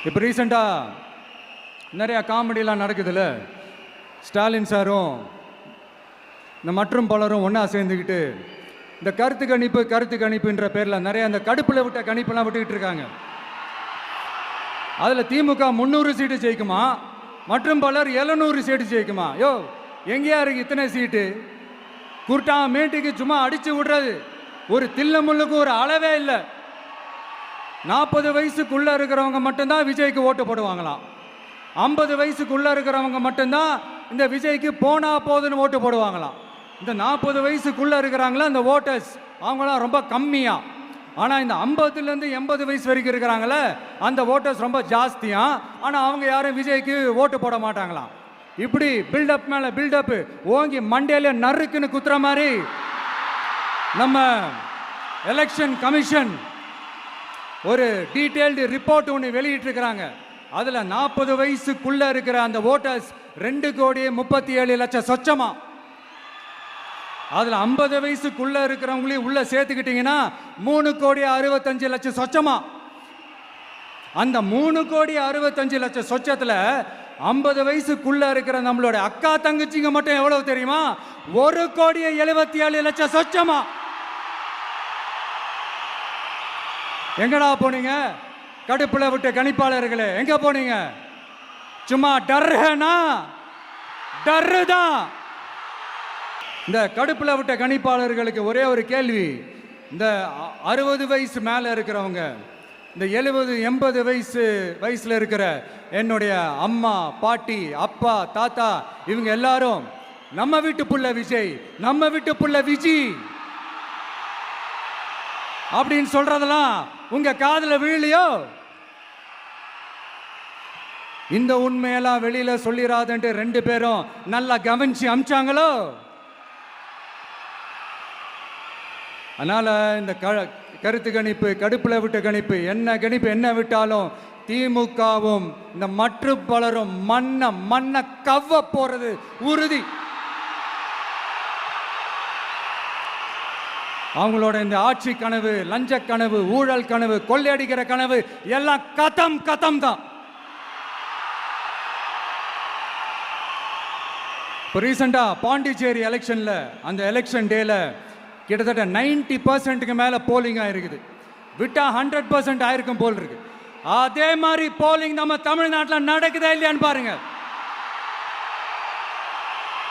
இப்போ ரீசெண்டாக நிறையா காமெடியெலாம் நடக்குதுல்ல. ஸ்டாலின் சாரும் இந்த மற்றும் பலரும் ஒன்றா சேர்ந்துக்கிட்டு இந்த கருத்து கணிப்புன்ற பேரில் நிறைய அந்த கடுப்பில் விட்ட கணிப்பெல்லாம் விட்டுக்கிட்டு இருக்காங்க. அதில் திமுக 300 சீட்டு ஜெயிக்குமா, மற்றும் பலர் 700 சீட்டு ஜெயிக்குமா? யோ, எங்கேயா இருக்கு இத்தனை சீட்டு? குருட்டா மேட்டுக்கு சும்மா அடிச்சு விடுறது, ஒரு தில்லமுள்ளுக்கு ஒரு அளவே இல்லை. 40 வயசுக்குள்ளே இருக்கிறவங்க மட்டும்தான் விஜய்க்கு ஓட்டு போடுவாங்களாம். 50 வயசுக்குள்ளே இருக்கிறவங்க மட்டும்தான் இந்த விஜய்க்கு போனா போதுன்னு ஓட்டு போடுவாங்களாம். இந்த 40 வயசுக்குள்ளே இருக்கிறாங்களா இந்த ஓட்டர்ஸ், அவங்களாம் ரொம்ப கம்மியாக. ஆனால் இந்த 50லேருந்து 80 வயசு வரைக்கும் இருக்கிறாங்களே அந்த ஓட்டர்ஸ் ரொம்ப ஜாஸ்தியாக. ஆனால் அவங்க யாரும் விஜய்க்கு ஓட்டு போட மாட்டாங்களாம். இப்படி பில்டப் மேலே பில்டப்பு ஓங்கி மண்டையில நறுக்குன்னு குத்துற மாதிரி நம்ம எலெக்ஷன் கமிஷன் ஒரு டீட்டெயில்டு ரிப்போர்ட் ஒன்று வெளியிட்டிருக்கிறாங்க. அதில் 40 வயசுக்குள்ளே இருக்கிற அந்த ஓட்டர்ஸ் 2,37,00,000 சொச்சமா. அதில் 50 வயசுக்குள்ளே இருக்கிறவங்களையும் உள்ளே சேர்த்துக்கிட்டிங்கன்னா 3,65,00,000 சொச்சமா. அந்த 3,65,00,000 சொச்சத்தில் 50 வயசுக்குள்ளே இருக்கிற நம்மளோட அக்கா தங்கச்சிங்க மட்டும் எவ்வளவு தெரியுமா? 1,77,00,000 சொச்சமா. எங்கடா போனீங்க கடுப்புல விட்ட கணிப்பாளர்களே? எங்க போனீங்க? சும்மா டர்னா டர்தான். இந்த கடுப்புல விட்ட கணிப்பாளர்களுக்கு ஒரே ஒரு கேள்வி. இந்த 60 வயசு மேலே இருக்கிறவங்க, இந்த 70-80 வயசுல இருக்கிற என்னுடைய அம்மா, பாட்டி, அப்பா, தாத்தா, இவங்க எல்லாரும் நம்ம வீட்டு புள்ள விஜய், நம்ம வீட்டு புள்ள விஜி அப்படின்னு சொல்றதெல்லாம் உங்க காதுல விழலையோ? இந்த உண்மையெல்லாம் வெளியில சொல்லிராதுன்ட்டு 2 பேரும் நல்லா கவனிச்சு அமிச்சாங்களோ? அதனால இந்த கருத்து கணிப்பு, கடுப்புல விட்ட கணிப்பு என்ன விட்டாலும் திமுகவும் இந்த மற்றும் பலரும் மண்ண கவ்வ போறது உறுதி. அவங்களோட இந்த ஆட்சி கனவு, லஞ்ச கனவு, ஊழல் கனவு, கொள்ளையடிக்கிற கனவு எல்லாம் கதம் தான். இப்போ ரீசெண்டாக பாண்டிச்சேரி எலெக்ஷன்ல, அந்த எலெக்ஷன் டேல கிட்டத்தட்ட 90% மேலே போலிங் ஆயிருக்குது. விட்டா 100% ஆயிருக்கும் போல் இருக்கு. அதே மாதிரி போலிங் நம்ம தமிழ்நாட்டில் நடக்குதா இல்லையான்னு பாருங்க.